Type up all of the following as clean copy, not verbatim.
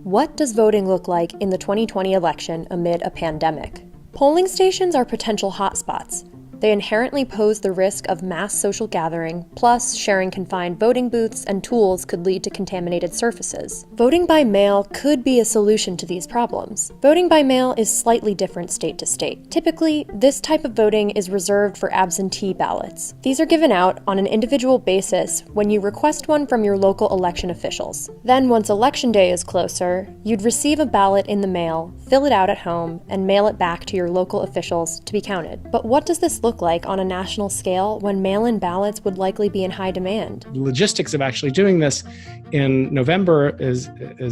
What does voting look like in the 2020 election amid a pandemic? Polling stations are potential hotspots. They inherently pose the risk of mass social gathering, plus sharing confined voting booths and tools could lead to contaminated surfaces. Voting by mail could be a solution to these problems. Voting by mail is slightly different state to state. Typically, this type of voting is reserved for absentee ballots. These are given out on an individual basis when you request one from your local election officials. Then, once election day is closer, you'd receive a ballot in the mail, fill it out at home, and mail it back to your local officials to be counted. But what does this look like on a national scale when mail-in ballots would likely be in high demand? The logistics of actually doing this in November is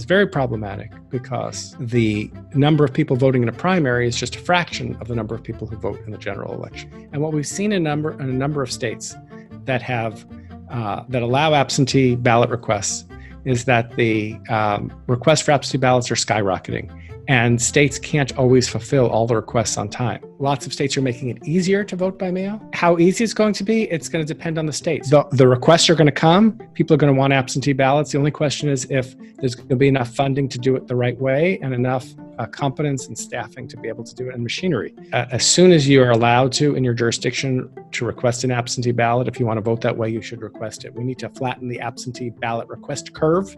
very problematic because the number of people voting in a primary is just a fraction of the number of people who vote in the general election. And what we've seen in a number of states that have that allow absentee ballot requests is that the requests for absentee ballots are skyrocketing. And states can't always fulfill all the requests on time. Lots of states are making it easier to vote by mail. How easy it's going to be, it's going to depend on the state. The requests are going to come. People are going to want absentee ballots. The only question is if there's going to be enough funding to do it the right way and enough competence and staffing to be able to do it, and machinery. As soon as you are allowed to, in your jurisdiction, to request an absentee ballot, if you want to vote that way, you should request it. We need to flatten the absentee ballot request curve,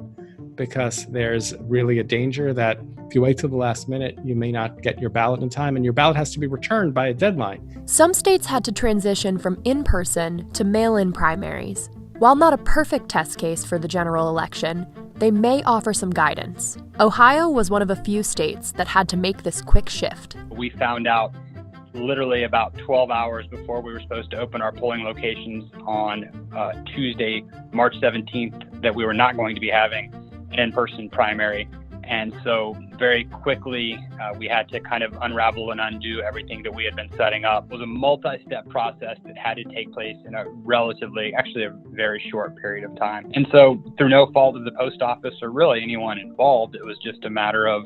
because there's really a danger that if you wait till the last minute, you may not get your ballot in time, and your ballot has to be returned by a deadline. Some states had to transition from in-person to mail-in primaries. While not a perfect test case for the general election, they may offer some guidance. Ohio was one of a few states that had to make this quick shift. We found out literally about 12 hours before we were supposed to open our polling locations on Tuesday, March 17th, that we were not going to be having an in-person primary. And so very quickly, we had to kind of unravel and undo everything that we had been setting up. It was a multi-step process that had to take place in a actually a very short period of time. And so through no fault of the post office or really anyone involved, it was just a matter of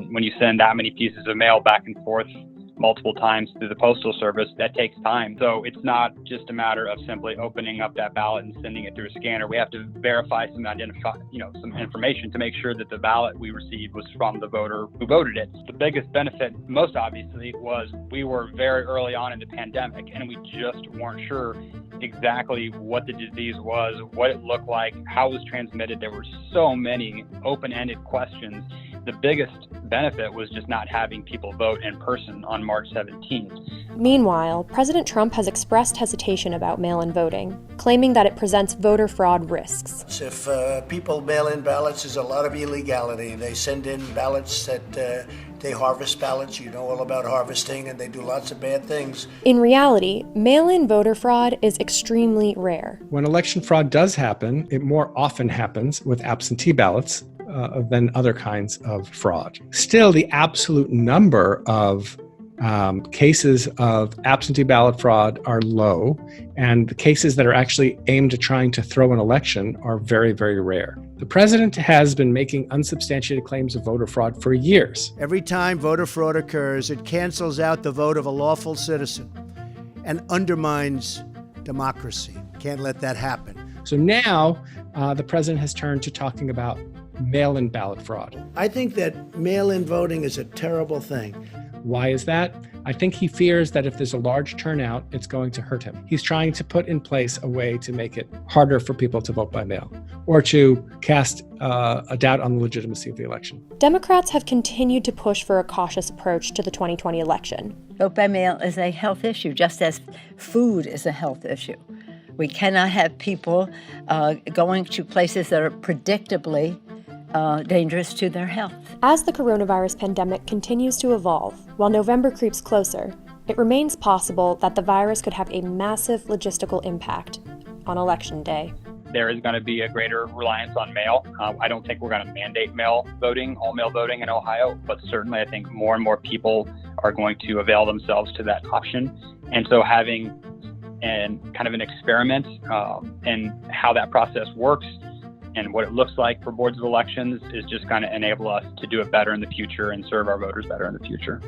when you send that many pieces of mail back and forth multiple times through the Postal Service, that takes time. So it's not just a matter of simply opening up that ballot and sending it through a scanner. We have to verify some information to make sure that the ballot we received was from the voter who voted it. The biggest benefit, most obviously, was we were very early on in the pandemic and we just weren't sure exactly what the disease was, what it looked like, how it was transmitted. There were so many open-ended questions. The biggest benefit was just not having people vote in person on March 17th. Meanwhile, President Trump has expressed hesitation about mail-in voting, claiming that it presents voter fraud risks. If people mail in ballots, there's a lot of illegality. They send in ballots that they harvest ballots. You know all about harvesting, and they do lots of bad things. In reality, mail-in voter fraud is extremely rare. When election fraud does happen, it more often happens with absentee ballots than other kinds of fraud. Still, the absolute number of cases of absentee ballot fraud are low, and the cases that are actually aimed at trying to throw an election are very, very rare. The president has been making unsubstantiated claims of voter fraud for years. Every time voter fraud occurs, it cancels out the vote of a lawful citizen and undermines democracy. Can't let that happen. So now the president has turned to talking about mail-in ballot fraud. I think that mail-in voting is a terrible thing. Why is that? I think he fears that if there's a large turnout, it's going to hurt him. He's trying to put in place a way to make it harder for people to vote by mail or to cast a doubt on the legitimacy of the election. Democrats have continued to push for a cautious approach to the 2020 election. Vote by mail is a health issue, just as food is a health issue. We cannot have people going to places that are predictably dangerous to their health. As the coronavirus pandemic continues to evolve, while November creeps closer, it remains possible that the virus could have a massive logistical impact on Election Day. There is going to be a greater reliance on mail. I don't think we're going to mandate mail voting, all mail voting in Ohio, but certainly I think more and more people are going to avail themselves to that option. And so having kind of an experiment in how that process works and what it looks like for boards of elections is just going to enable us to do it better in the future and serve our voters better in the future.